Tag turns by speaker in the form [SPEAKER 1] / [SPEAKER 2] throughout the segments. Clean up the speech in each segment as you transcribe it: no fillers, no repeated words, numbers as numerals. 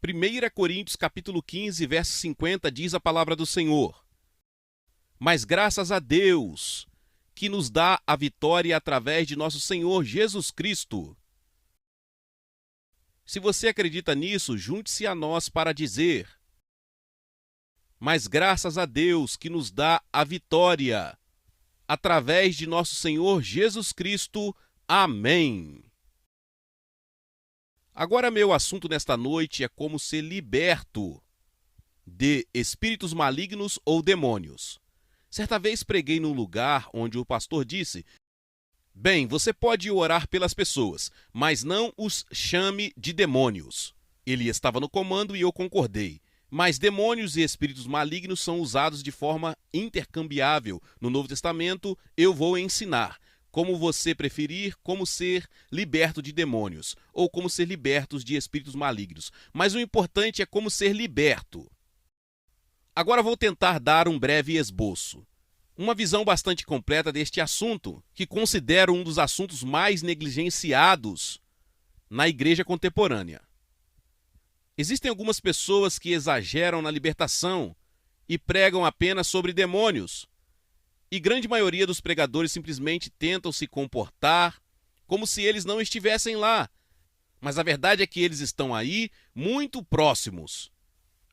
[SPEAKER 1] 1 Coríntios capítulo 15, verso 50, diz a palavra do Senhor: Mas graças a Deus, que nos dá a vitória através de nosso Senhor Jesus Cristo. Se você acredita nisso, junte-se a nós para dizer: Mas graças a Deus, que nos dá a vitória através de nosso Senhor Jesus Cristo. Amém. Agora, meu assunto nesta noite é como ser liberto de espíritos malignos ou demônios. Certa vez preguei num lugar onde o pastor disse: Bem, você pode orar pelas pessoas, mas não os chame de demônios. Ele estava no comando e eu concordei. Mas demônios e espíritos malignos são usados de forma intercambiável. No Novo Testamento, eu vou ensinar como você preferir, como ser liberto de demônios, ou como ser libertos de espíritos malignos. Mas o importante é como ser liberto. Agora vou tentar dar um breve esboço. Uma visão bastante completa deste assunto, que considero um dos assuntos mais negligenciados na igreja contemporânea. Existem algumas pessoas que exageram na libertação e pregam apenas sobre demônios. E grande maioria dos pregadores simplesmente tentam se comportar como se eles não estivessem lá. Mas a verdade é que eles estão aí, muito próximos.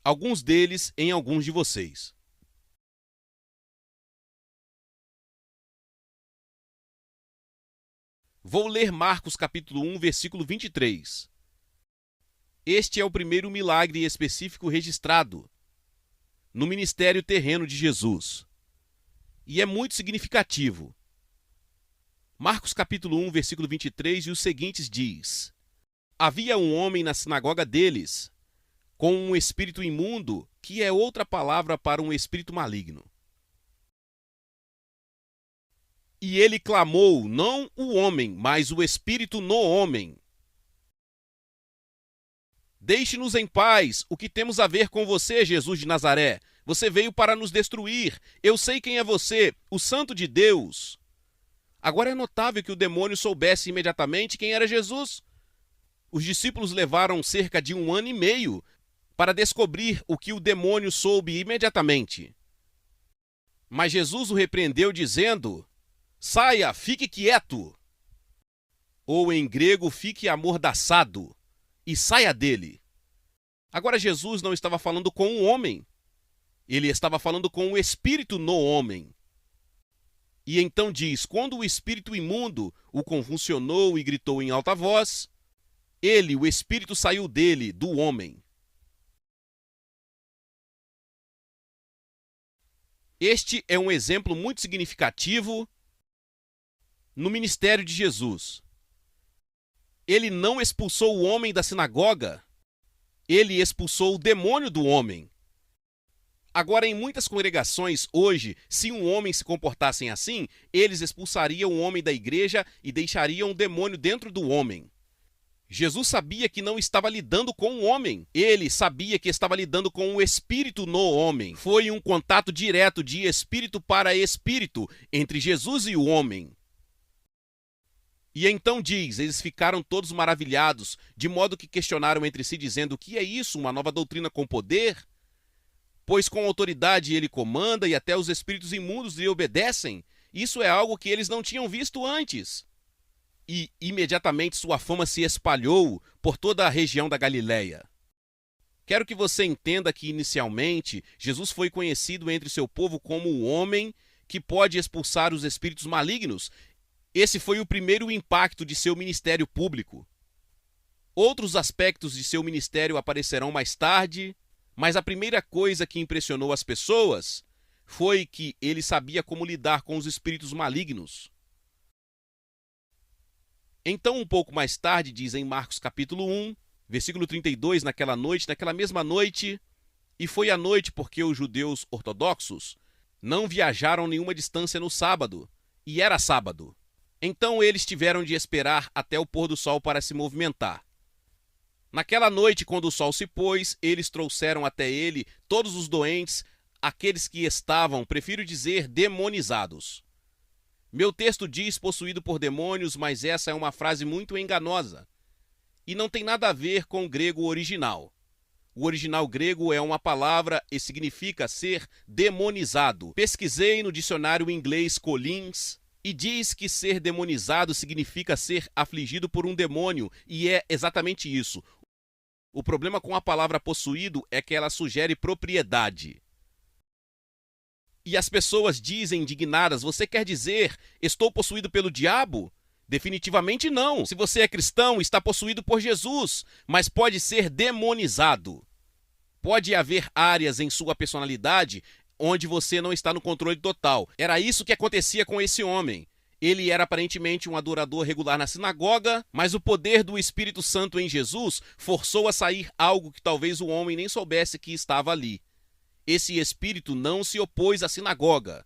[SPEAKER 1] Alguns deles em alguns de vocês. Vou ler Marcos capítulo 1, versículo 23. Este é o primeiro milagre específico registrado no ministério terreno de Jesus. E é muito significativo. Marcos capítulo 1, versículo 23 e os seguintes diz: Havia um homem na sinagoga deles, com um espírito imundo, que é outra palavra para um espírito maligno. E ele clamou, não o homem, mas o espírito no homem: Deixe-nos em paz, o que temos a ver com você, Jesus de Nazaré? Você veio para nos destruir. Eu sei quem é você, o Santo de Deus. Agora é notável que o demônio soubesse imediatamente quem era Jesus. Os discípulos levaram cerca de 1 ano e meio para descobrir o que o demônio soube imediatamente. Mas Jesus o repreendeu dizendo: Saia, fique quieto. Ou em grego, fique amordaçado e saia dele. Agora Jesus não estava falando com um homem. Ele estava falando com o espírito no homem. E então diz: quando o espírito imundo o convulsionou e gritou em alta voz, o espírito saiu dele, do homem. Este é um exemplo muito significativo no ministério de Jesus. Ele não expulsou o homem da sinagoga, ele expulsou o demônio do homem. Agora, em muitas congregações hoje, se um homem se comportasse assim, eles expulsariam o homem da igreja e deixariam o demônio dentro do homem. Jesus sabia que não estava lidando com o homem. Ele sabia que estava lidando com o espírito no homem. Foi um contato direto de espírito para espírito entre Jesus e o homem. E então diz, eles ficaram todos maravilhados, de modo que questionaram entre si, dizendo: o que é isso, uma nova doutrina com poder? Pois com autoridade ele comanda e até os espíritos imundos lhe obedecem. Isso é algo que eles não tinham visto antes. E imediatamente sua fama se espalhou por toda a região da Galileia. Quero que você entenda que inicialmente Jesus foi conhecido entre seu povo como o homem que pode expulsar os espíritos malignos. Esse foi o primeiro impacto de seu ministério público. Outros aspectos de seu ministério aparecerão mais tarde, mas a primeira coisa que impressionou as pessoas foi que ele sabia como lidar com os espíritos malignos. Então, um pouco mais tarde, diz em Marcos capítulo 1, versículo 32, naquela mesma noite, e foi a noite porque os judeus ortodoxos não viajaram nenhuma distância no sábado, e era sábado. Então eles tiveram de esperar até o pôr do sol para se movimentar. Naquela noite, quando o sol se pôs, eles trouxeram até ele todos os doentes, aqueles que estavam, prefiro dizer, demonizados. Meu texto diz possuído por demônios, mas essa é uma frase muito enganosa e não tem nada a ver com o grego original. O original grego é uma palavra e significa ser demonizado. Pesquisei no dicionário inglês Collins e diz que ser demonizado significa ser afligido por um demônio, e é exatamente isso. O problema com a palavra possuído é que ela sugere propriedade. E as pessoas dizem indignadas: você quer dizer, estou possuído pelo diabo? Definitivamente não. Se você é cristão, está possuído por Jesus, mas pode ser demonizado. Pode haver áreas em sua personalidade onde você não está no controle total. Era isso que acontecia com esse homem. Ele era aparentemente um adorador regular na sinagoga, mas o poder do Espírito Santo em Jesus forçou a sair algo que talvez o homem nem soubesse que estava ali. Esse espírito não se opôs à sinagoga.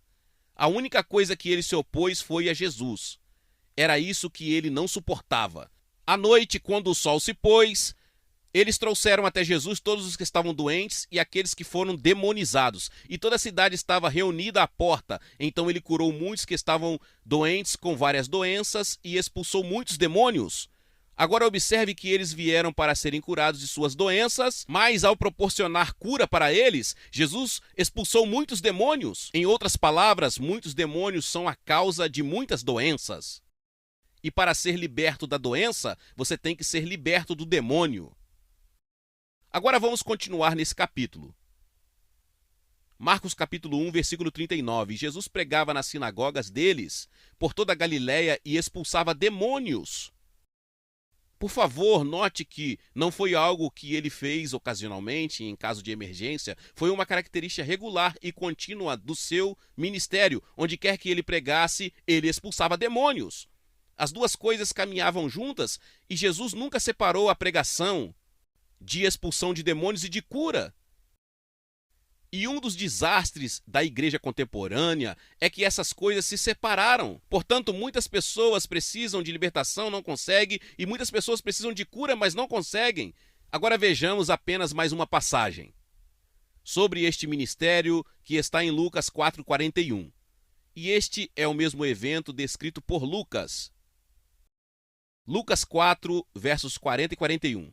[SPEAKER 1] A única coisa que ele se opôs foi a Jesus. Era isso que ele não suportava. À noite, quando o sol se pôs, eles trouxeram até Jesus todos os que estavam doentes e aqueles que foram demonizados. E toda a cidade estava reunida à porta. Então ele curou muitos que estavam doentes com várias doenças e expulsou muitos demônios. Agora observe que eles vieram para serem curados de suas doenças, mas ao proporcionar cura para eles, Jesus expulsou muitos demônios. Em outras palavras, muitos demônios são a causa de muitas doenças. E para ser liberto da doença, você tem que ser liberto do demônio. Agora vamos continuar nesse capítulo. Marcos capítulo 1, versículo 39. Jesus pregava nas sinagogas deles, por toda a Galiléia, e expulsava demônios. Por favor, note que não foi algo que ele fez ocasionalmente, em caso de emergência. Foi uma característica regular e contínua do seu ministério. Onde quer que ele pregasse, ele expulsava demônios. As duas coisas caminhavam juntas e Jesus nunca separou a pregação de expulsão de demônios e de cura. E um dos desastres da igreja contemporânea é que essas coisas se separaram. Portanto, muitas pessoas precisam de libertação, não conseguem, e muitas pessoas precisam de cura, mas não conseguem. Agora vejamos apenas mais uma passagem sobre este ministério que está em Lucas 4:41. E este é o mesmo evento descrito por Lucas. Lucas 4, versos 40 e 41.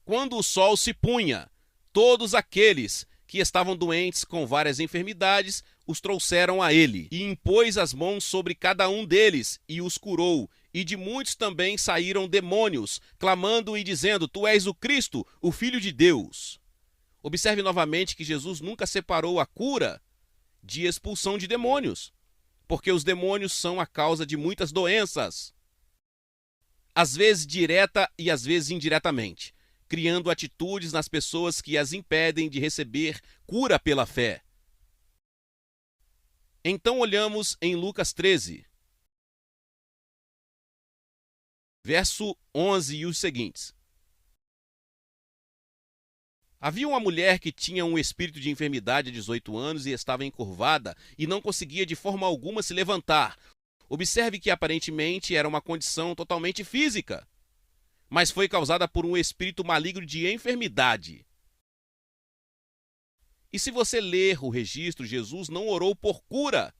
[SPEAKER 1] Quando o sol se punha, todos aqueles que estavam doentes com várias enfermidades os trouxeram a ele, e impôs as mãos sobre cada um deles e os curou. E de muitos também saíram demônios, clamando e dizendo: Tu és o Cristo, o Filho de Deus. Observe novamente que Jesus nunca separou a cura de expulsão de demônios, porque os demônios são a causa de muitas doenças, às vezes direta e às vezes indiretamente, criando atitudes nas pessoas que as impedem de receber cura pela fé. Então olhamos em Lucas 13, verso 11 e os seguintes. Havia uma mulher que tinha um espírito de enfermidade há 18 anos e estava encurvada e não conseguia de forma alguma se levantar. Observe que aparentemente era uma condição totalmente física, mas foi causada por um espírito maligno de enfermidade. E se você ler o registro, Jesus não orou por cura.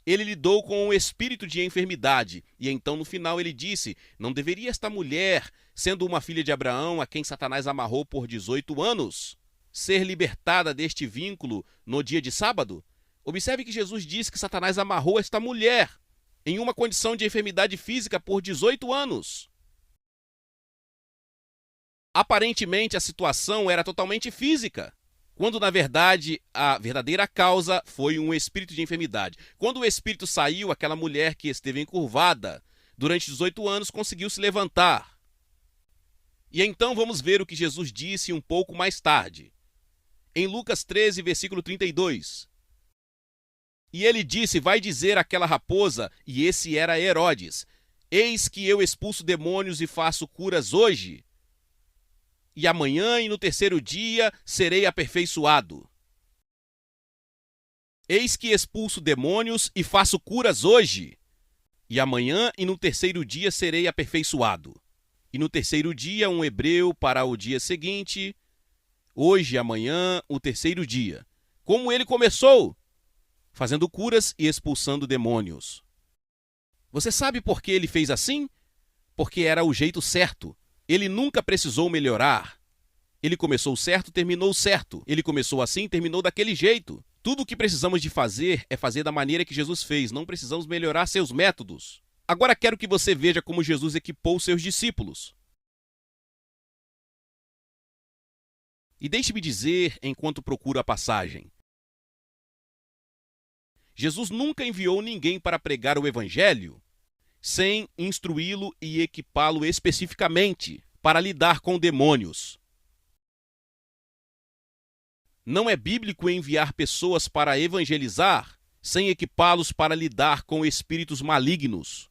[SPEAKER 1] Ele lidou com o espírito de enfermidade. E então no final ele disse: não deveria esta mulher, sendo uma filha de Abraão, a quem Satanás amarrou por 18 anos, ser libertada deste vínculo no dia de sábado? Observe que Jesus disse que Satanás amarrou esta mulher em uma condição de enfermidade física por 18 anos. Aparentemente a situação era totalmente física, quando na verdade a verdadeira causa foi um espírito de enfermidade. Quando o espírito saiu, aquela mulher que esteve encurvada durante 18 anos conseguiu se levantar. E então vamos ver o que Jesus disse um pouco mais tarde. Em Lucas 13, versículo 32. E ele disse: vai dizer àquela raposa, e esse era Herodes: eis que eu expulso demônios e faço curas hoje, e amanhã e no terceiro dia serei aperfeiçoado. Eis que expulso demônios e faço curas hoje, e amanhã e no terceiro dia serei aperfeiçoado. E no terceiro dia, um hebreu para o dia seguinte, hoje, amanhã, o terceiro dia. Como ele começou? Fazendo curas e expulsando demônios. Você sabe por que ele fez assim? Porque era o jeito certo. Ele nunca precisou melhorar. Ele começou certo, terminou certo. Ele começou assim, terminou daquele jeito. Tudo o que precisamos de fazer é fazer da maneira que Jesus fez. Não precisamos melhorar seus métodos. Agora quero que você veja como Jesus equipou seus discípulos. E deixe-me dizer, enquanto procuro a passagem, Jesus nunca enviou ninguém para pregar o Evangelho sem instruí-lo e equipá-lo especificamente para lidar com demônios. Não é bíblico enviar pessoas para evangelizar sem equipá-los para lidar com espíritos malignos.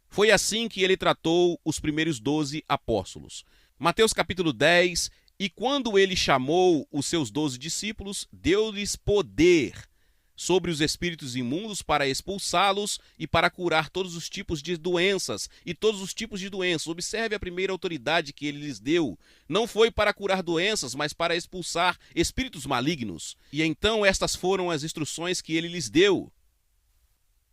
[SPEAKER 1] Foi assim que ele tratou os primeiros 12 apóstolos. Mateus capítulo 10, e quando ele chamou os seus 12 discípulos, deu-lhes poder sobre os espíritos imundos para expulsá-los e para curar todos os tipos de doenças e todos os tipos de doenças. Observe a primeira autoridade que ele lhes deu. Não foi para curar doenças, mas para expulsar espíritos malignos. E então estas foram as instruções que ele lhes deu.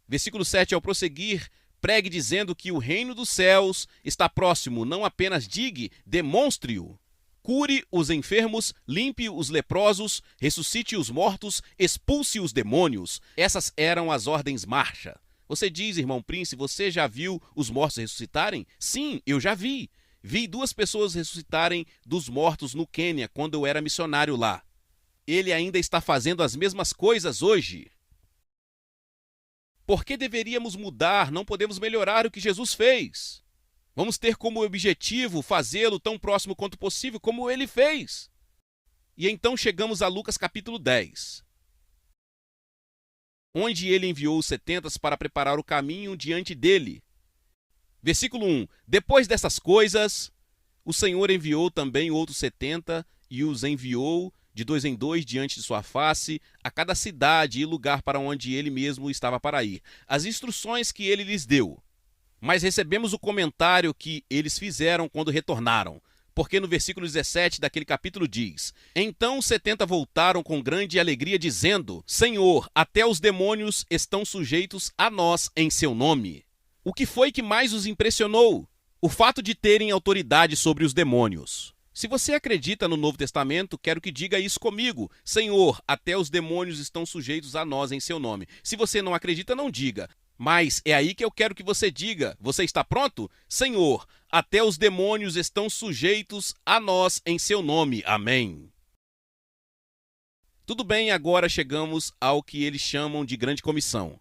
[SPEAKER 1] Versículo 7, ao prosseguir, pregue dizendo que o reino dos céus está próximo. Não apenas diga, demonstre-o. Cure os enfermos, limpe os leprosos, ressuscite os mortos, expulse os demônios. Essas eram as ordens marcha. Você diz, irmão Prince, você já viu os mortos ressuscitarem? Sim, eu já vi. Vi 2 pessoas ressuscitarem dos mortos no Quênia, quando eu era missionário lá. Ele ainda está fazendo as mesmas coisas hoje. Por que deveríamos mudar? Não podemos melhorar o que Jesus fez. Vamos ter como objetivo fazê-lo tão próximo quanto possível, como ele fez. E então chegamos a Lucas capítulo 10, onde ele enviou os 70 para preparar o caminho diante dele. Versículo 1. Depois dessas coisas, o Senhor enviou também outros 70 e os enviou de 2 em 2 diante de sua face, a cada cidade e lugar para onde ele mesmo estava para ir. As instruções que ele lhes deu. Mas recebemos o comentário que eles fizeram quando retornaram, porque no versículo 17 daquele capítulo diz: Então os 70 voltaram com grande alegria, dizendo: Senhor, até os demônios estão sujeitos a nós em seu nome. O que foi que mais os impressionou? O fato de terem autoridade sobre os demônios. Se você acredita no Novo Testamento, quero que diga isso comigo. Senhor, até os demônios estão sujeitos a nós em seu nome. Se você não acredita, não diga. Mas é aí que eu quero que você diga. Você está pronto? Senhor, até os demônios estão sujeitos a nós em seu nome. Amém. Tudo bem, agora chegamos ao que eles chamam de grande comissão.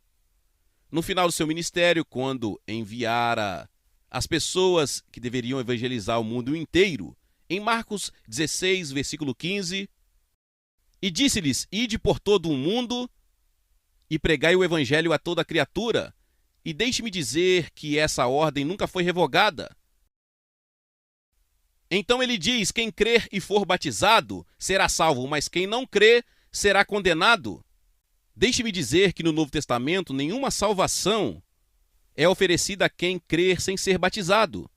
[SPEAKER 1] No final do seu ministério, quando enviara as pessoas que deveriam evangelizar o mundo inteiro, em Marcos 16, versículo 15, e disse-lhes: Ide por todo o mundo e pregai o evangelho a toda criatura. E deixe-me dizer que essa ordem nunca foi revogada. Então ele diz: quem crer e for batizado será salvo, mas quem não crer será condenado. Deixe-me dizer que no Novo Testamento nenhuma salvação é oferecida a quem crer sem ser batizado.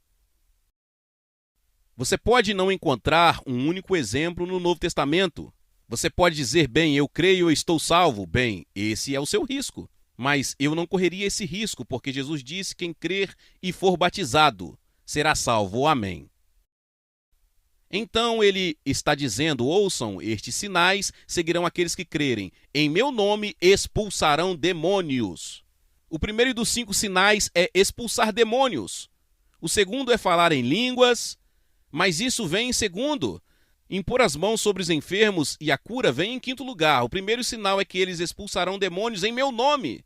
[SPEAKER 1] Você pode não encontrar um único exemplo no Novo Testamento. Você pode dizer, bem, eu creio, eu estou salvo. Bem, esse é o seu risco. Mas eu não correria esse risco, porque Jesus disse, quem crer e for batizado será salvo. Amém. Então ele está dizendo, ouçam, estes sinais seguirão aqueles que crerem. Em meu nome expulsarão demônios. O primeiro dos 5 sinais é expulsar demônios. O segundo é falar em línguas, mas isso vem em segundo. Impor as mãos sobre os enfermos e a cura vem em quinto lugar. O primeiro sinal é que eles expulsarão demônios em meu nome.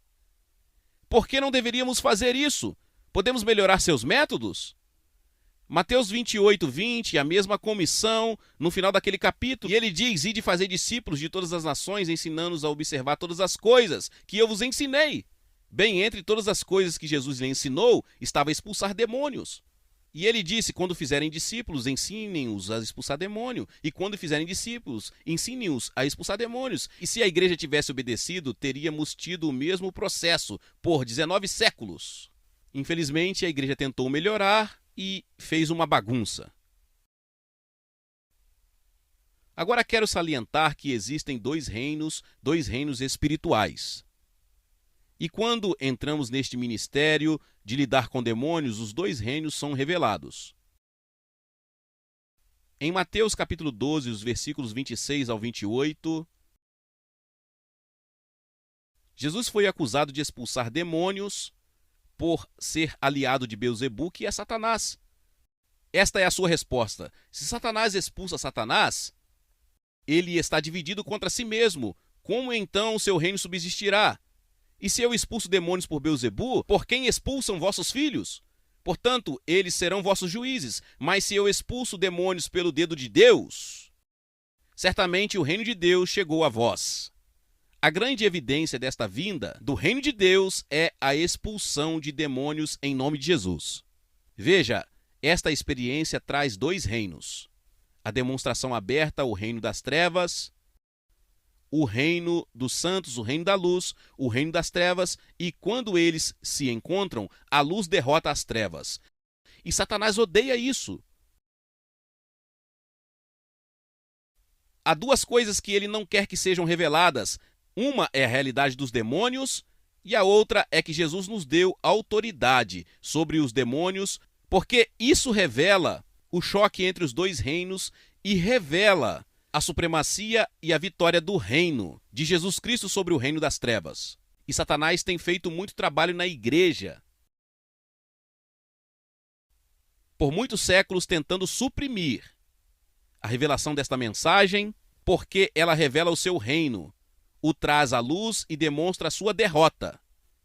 [SPEAKER 1] Por que não deveríamos fazer isso? Podemos melhorar seus métodos? Mateus 28, 20, a mesma comissão, no final daquele capítulo, e ele diz, ide fazer discípulos de todas as nações, ensinando-os a observar todas as coisas que eu vos ensinei. Bem, entre todas as coisas que Jesus lhe ensinou, estava expulsar demônios. E ele disse, quando fizerem discípulos, ensinem-os a expulsar demônio. E quando fizerem discípulos, ensinem-os a expulsar demônios. E se a igreja tivesse obedecido, teríamos tido o mesmo processo por 19 séculos. Infelizmente, a igreja tentou melhorar e fez uma bagunça. Agora quero salientar que existem dois reinos espirituais. E quando entramos neste ministério de lidar com demônios, os 2 reinos são revelados. Em Mateus capítulo 12, os versículos 26 ao 28, Jesus foi acusado de expulsar demônios por ser aliado de Beelzebu, que é Satanás. Esta é a sua resposta. Se Satanás expulsa Satanás, ele está dividido contra si mesmo. Como então o seu reino subsistirá? E se eu expulso demônios por Beelzebu, por quem expulsam vossos filhos? Portanto, eles serão vossos juízes. Mas se eu expulso demônios pelo dedo de Deus, certamente o reino de Deus chegou a vós. A grande evidência desta vinda do reino de Deus é a expulsão de demônios em nome de Jesus. Veja, esta experiência traz dois reinos. A demonstração aberta, o reino das trevas, o reino dos santos, o reino da luz, o reino das trevas, e quando eles se encontram, a luz derrota as trevas. E Satanás odeia isso. Há duas coisas que ele não quer que sejam reveladas. Uma é a realidade dos demônios e a outra é que Jesus nos deu autoridade sobre os demônios, porque isso revela o choque entre os dois reinos e revela a supremacia e a vitória do reino de Jesus Cristo sobre o reino das trevas. E Satanás tem feito muito trabalho na igreja, por muitos séculos, tentando suprimir a revelação desta mensagem, porque ela revela o seu reino, o traz à luz e demonstra a sua derrota.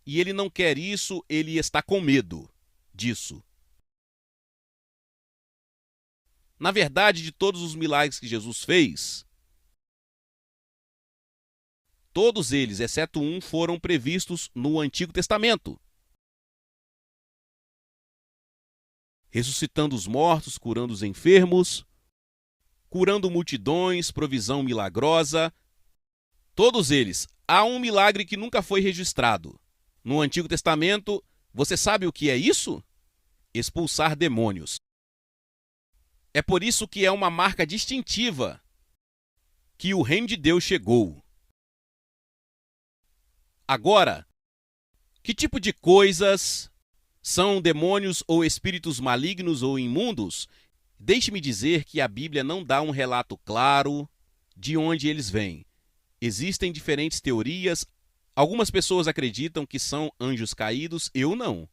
[SPEAKER 1] E ele não quer isso, ele está com medo disso. Na verdade, de todos os milagres que Jesus fez, todos eles, exceto um, foram previstos no Antigo Testamento. Ressuscitando os mortos, curando os enfermos, curando multidões, provisão milagrosa. Todos eles. Há um milagre que nunca foi registrado. No Antigo Testamento, você sabe o que é isso? Expulsar demônios. É por isso que é uma marca distintiva que o reino de Deus chegou. Agora, que tipo de coisas são demônios ou espíritos malignos ou imundos? Deixe-me dizer que a Bíblia não dá um relato claro de onde eles vêm. Existem diferentes teorias. Algumas pessoas acreditam que são anjos caídos, eu não.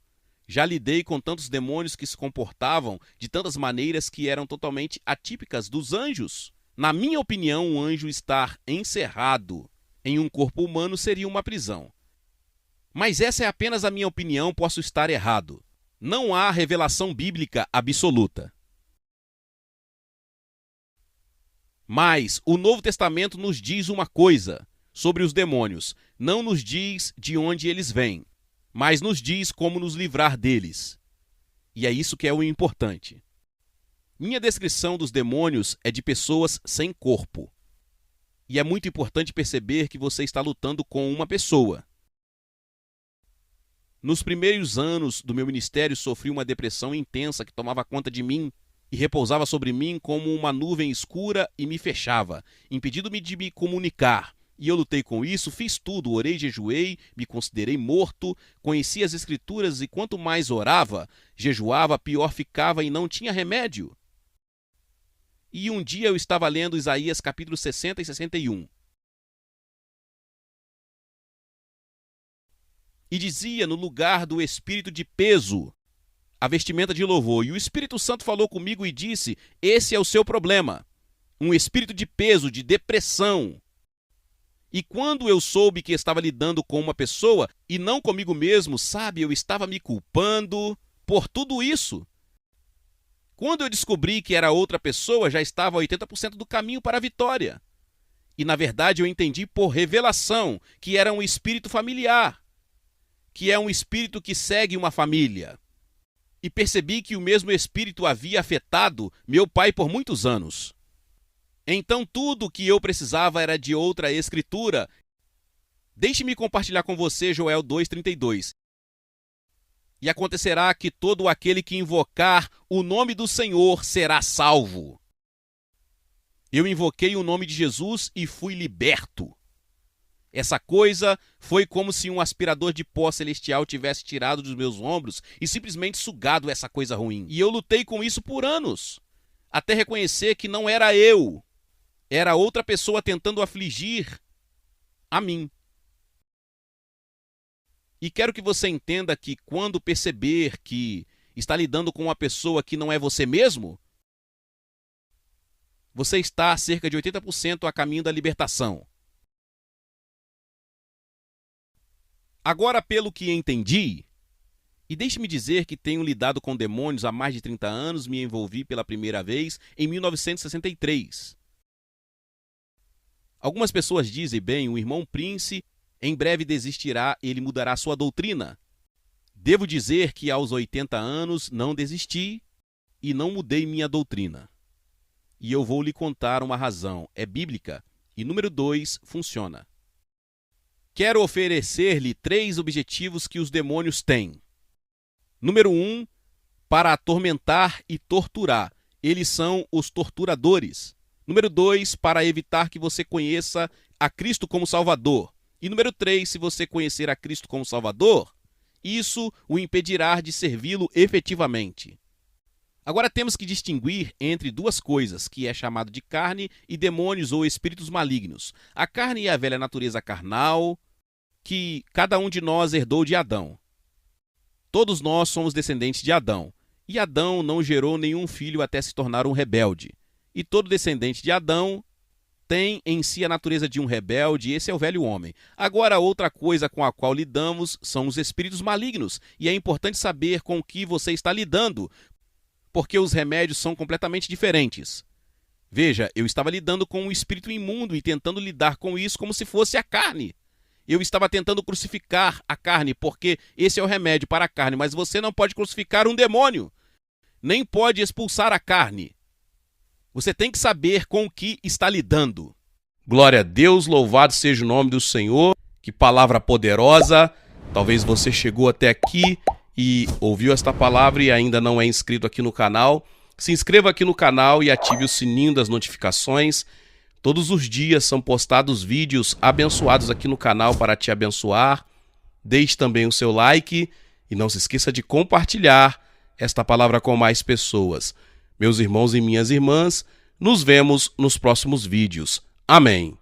[SPEAKER 1] Já lidei com tantos demônios que se comportavam de tantas maneiras que eram totalmente atípicas dos anjos. Na minha opinião, um anjo estar encerrado em um corpo humano seria uma prisão. Mas essa é apenas a minha opinião, posso estar errado. Não há revelação bíblica absoluta. Mas o Novo Testamento nos diz uma coisa sobre os demônios. Não nos diz de onde eles vêm, mas nos diz como nos livrar deles. E é isso que é o importante. Minha descrição dos demônios é de pessoas sem corpo. E é muito importante perceber que você está lutando com uma pessoa. Nos primeiros anos do meu ministério, sofri uma depressão intensa que tomava conta de mim e repousava sobre mim como uma nuvem escura e me fechava, impedindo-me de me comunicar. E eu lutei com isso, fiz tudo, orei, jejuei, me considerei morto, conheci as Escrituras e quanto mais orava, jejuava, pior ficava e não tinha remédio. E um dia eu estava lendo Isaías capítulo 60 e 61. E dizia no lugar do espírito de peso, a vestimenta de louvor. E o Espírito Santo falou comigo e disse, esse é o seu problema, um espírito de peso, de depressão. E quando eu soube que estava lidando com uma pessoa e não comigo mesmo, sabe, eu estava me culpando por tudo isso. Quando eu descobri que era outra pessoa, já estava a 80% do caminho para a vitória. E na verdade eu entendi por revelação que era um espírito familiar, que é um espírito que segue uma família. E percebi que o mesmo espírito havia afetado meu pai por muitos anos. Então tudo o que eu precisava era de outra escritura. Deixe-me compartilhar com você Joel 2,32. E acontecerá que todo aquele que invocar o nome do Senhor será salvo. Eu invoquei o nome de Jesus e fui liberto. Essa coisa foi como se um aspirador de pó celestial tivesse tirado dos meus ombros e simplesmente sugado essa coisa ruim. E eu lutei com isso por anos. até reconhecer que não era eu, era outra pessoa tentando afligir a mim. E quero que você entenda que quando perceber que está lidando com uma pessoa que não é você mesmo, você está a cerca de 80% a caminho da libertação. Agora, pelo que entendi, e deixe-me dizer que tenho lidado com demônios há mais de 30 anos, me envolvi pela primeira vez em 1963. Algumas pessoas dizem, bem, o irmão Prince em breve desistirá, ele mudará sua doutrina. Devo dizer que aos 80 anos não desisti e não mudei minha doutrina. E eu vou lhe contar uma razão, é bíblica, e número 2, funciona. Quero oferecer-lhe 3 objetivos que os demônios têm. Número 1, para atormentar e torturar. Eles são os torturadores. Número 2, para evitar que você conheça a Cristo como Salvador. E número 3, se você conhecer a Cristo como Salvador, isso o impedirá de servi-lo efetivamente. Agora temos que distinguir entre 2 coisas, que é chamado de carne e demônios ou espíritos malignos. A carne é a velha natureza carnal, que cada um de nós herdou de Adão. Todos nós somos descendentes de Adão. E Adão não gerou nenhum filho até se tornar um rebelde. E todo descendente de Adão tem em si a natureza de um rebelde, esse é o velho homem. Agora, outra coisa com a qual lidamos são os espíritos malignos. E é importante saber com o que você está lidando, porque os remédios são completamente diferentes. Veja, eu estava lidando com um espírito imundo e tentando lidar com isso como se fosse a carne. Eu estava tentando crucificar a carne, porque esse é o remédio para a carne, mas você não pode crucificar um demônio, nem pode expulsar a carne. Você tem que saber com o que está lidando. Glória a Deus, louvado seja o nome do Senhor. Que palavra poderosa. Talvez você chegou até aqui e ouviu esta palavra e ainda não é inscrito aqui no canal. Se inscreva aqui no canal e ative o sininho das notificações. Todos os dias são postados vídeos abençoados aqui no canal para te abençoar. Deixe também o seu like e não se esqueça de compartilhar esta palavra com mais pessoas. Meus irmãos e minhas irmãs, nos vemos nos próximos vídeos. Amém.